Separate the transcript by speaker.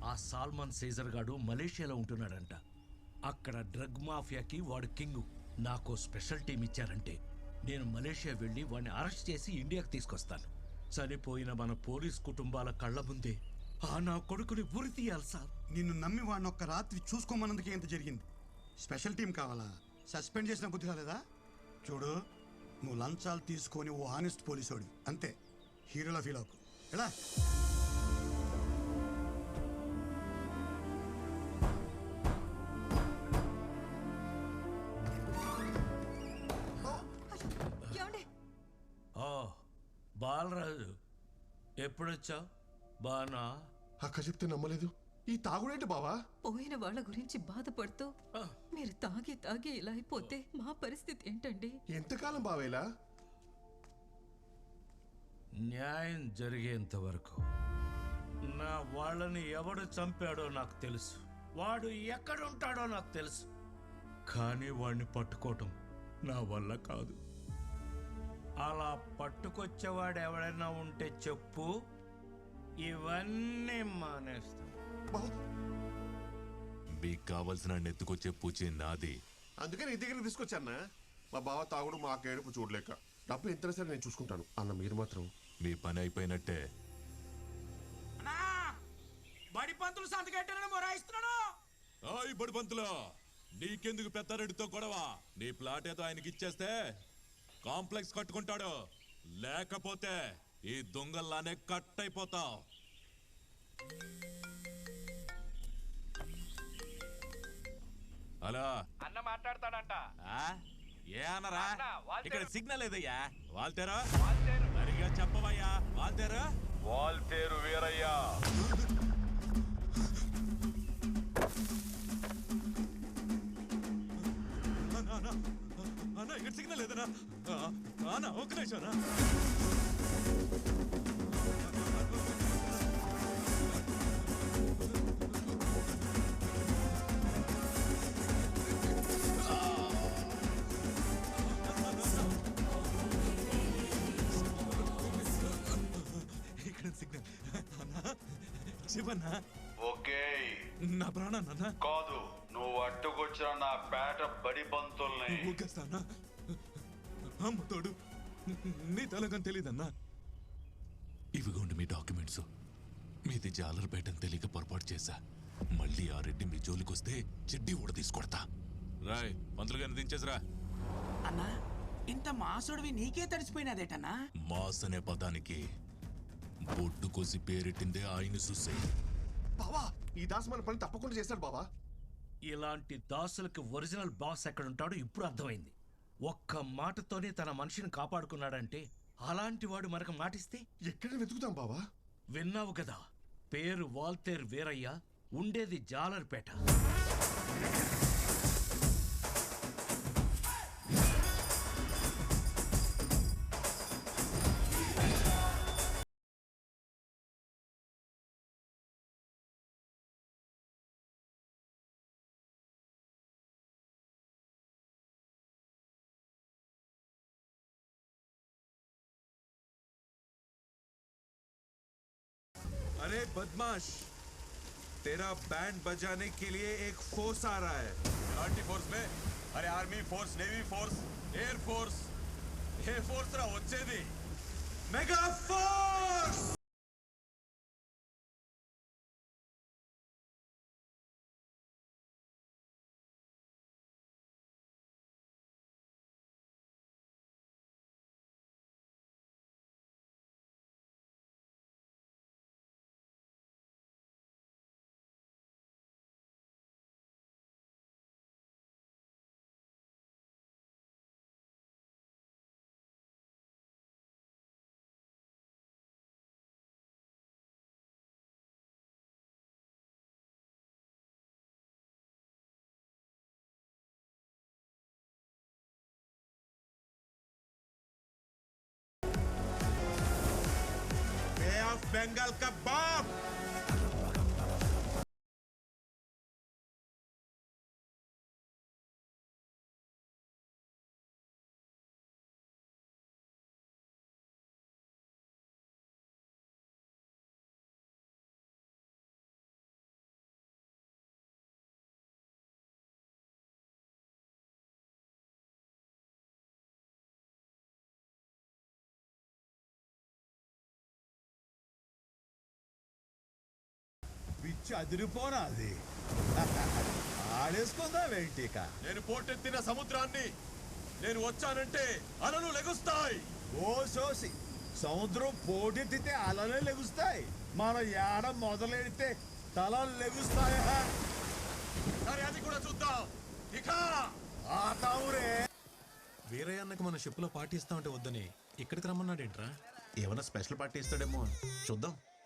Speaker 1: ఆ salmon Caesar గాడు మలేషియాలో ఉంటున్నాడంట. అక్కడ డ్రగ్ మాఫియాకి వాడు కింగు. నాకు స్పెషల్ టీం ఇచ్చారంటే నేను మలేషియా వెళ్ళి వాడిని అరెస్ట్ చేసి ఇండియాకి తీసుకొస్తాను. చనిపోయిన మన పోలీస్ కుటుంబాల కళ్ళ ముందే ఆ నా కొడుకుని ఉరి తీయాలి సార్.
Speaker 2: నిన్ను నమ్మి వాడిని ఒక్క రాత్రి చూసుకోమన్నందుకే ఇంత జరిగింది. స్పెషల్ టీం కావాలా? సస్పెండ్ చేసిన బుద్ధి రాలేదా? చూడు, నువ్వు లంచాలు తీసుకొని ఓ హానెస్ట్ పోలీసోడి అంతే. హీరోలా ఫీల్ అవ్వకు. ఎలా
Speaker 1: బాలరాజు ఎప్పుడొచ్చావు? బానా
Speaker 3: అక్క చెప్తే నమ్మలేదు. ఈ తాగుడేంటి బావా?
Speaker 4: పోయిన వాళ్ళ గురించి బాధపడుతూ మీరు తాగి తాగి ఇలా అయిపోతే మా పరిస్థితి ఏంటండి?
Speaker 3: ఎంతకాలం బావేలా?
Speaker 1: న్యాయం జరిగేంత వరకు. నా వాళ్ళని ఎవడు చంపాడో నాకు తెలుసు, వాడు ఎక్కడుంటాడో నాకు తెలుసు. కానీ వాడిని పట్టుకోవటం నా వల్ల కాదు. అలా పట్టుకొచ్చేవాడు ఎవడైనా ఉంటే చెప్పు, ఇవన్నీ మానేస్తా.
Speaker 5: మీకు కావలసిన నెత్తుకొచ్చే పూచి నాది.
Speaker 3: అందుకే నీ దగ్గర తీసుకొచ్చానా. మా బావ తాగుడు మా ఏడుపు చూడలేక. డబ్బు ఎంత సరే నేను చూసుకుంటాను అన్న మీరు మాత్రం.
Speaker 5: మీ పని అయిపోయినట్టే.
Speaker 1: బడి పంతులు సంతకెట్టానని మొరాయిస్తున్నాడు.
Speaker 5: బడి పంతులు, నీకెందుకు పెద్దారెడ్డితో గొడవ? నీ ప్లాట్ ఏదో ఆయనకి ఇచ్చేస్తే కాంప్లెక్స్ కట్టుకుంటాడు, లేకపోతే ఈ దొంగల్లానే కట్ అయిపోతావు. హలో
Speaker 6: అన్న మాట్లాడతాడంట.
Speaker 5: ఏ అన్నరా? ఇక్కడ సిగ్నల్ ఏదయ్యా? వాల్తేరా?
Speaker 6: వాల్తేరు.
Speaker 5: సరిగా చెప్పవయ్యా. వాల్తేరా?
Speaker 6: వాల్తేరు వీరయ్య.
Speaker 5: అన్న ఇక్కడ సిగ్నల్ ఏదన్నా? అన్న ఒక్క నిమిషం.
Speaker 6: ఓకే
Speaker 5: నా ప్రాణాన్న
Speaker 6: కాదు, నువ్వు అట్టుకొచ్చిన నా పేట బడి పంతుల్ని
Speaker 5: ఊకేస్తానా? అమ్మ తోడు, నీ తలకని తెలీదన్నా. ఇవిగోండి మీ డాక్యుమెంట్స్. మీది జాలర్పేటని తెలియక పొరపాటు చేశా. మళ్ళీ ఆ రెడ్డి మీ జోలికొస్తే చెడ్డీ ఊడ తీసుకొడతా. రాయ్ పంతులు గారిని దించేసిరా.
Speaker 7: అన్నా, ఇంత మాసుడివి నీకే తడిసిపోయినదేటన్నా?
Speaker 5: మాస్ అనే పదానికి బొడ్డు కోసి పేరెట్టిందే ఆయన చూసే.
Speaker 3: బావా, ఈ దాస్ మన పని తప్పకుండా చేస్తాడు బావా.
Speaker 1: ఇలాంటి దాసులకి ఒరిజినల్ బాస్ ఎక్కడుంటాడో ఇప్పుడు అర్థమైంది. ఒక్క మాటతోనే తన మనిషిని కాపాడుకున్నాడంటే అలాంటి వాడు మనకు మాటిస్తే
Speaker 3: ఎక్కడ వెతుకుతాం బావా?
Speaker 1: విన్నావు కదా, పేరు వాల్తేరు వీరయ్య, ఉండేది జాలర్పేట.
Speaker 8: अरे बदमाश, तेरा बैंड बजाने के लिए एक फोर्स आ रहा है.
Speaker 5: आर्मी फोर्स में? अरे army force, navy force, air force रा వచ్చేది.
Speaker 8: Mega force. बंगाल का बाप
Speaker 9: చదిరిపోనాది ఆడేసుకుందా వెంటిక.
Speaker 5: నేను పోటెత్తిన సముద్రాన్ని నేను వచ్చానంటే అలలు లెగుస్తాయి.
Speaker 9: ఓ సోసి సముద్రం పోటెత్తితే అలలే లెగుస్తాయి, మన ఏడ మొదలెడితే తలలు లెగుస్తాయా?
Speaker 5: సరే అది కూడా చూద్దాం. ఇక
Speaker 9: ఆతావురే.
Speaker 10: వీరయ్యన్నకు మన షిప్ లో పార్టీ ఇస్తామంటే వద్దని ఇక్కడికి రమ్మన్నాడేంట్రా? ఏమైనా స్పెషల్ పార్టీ ఇస్తాడేమో చూద్దాం.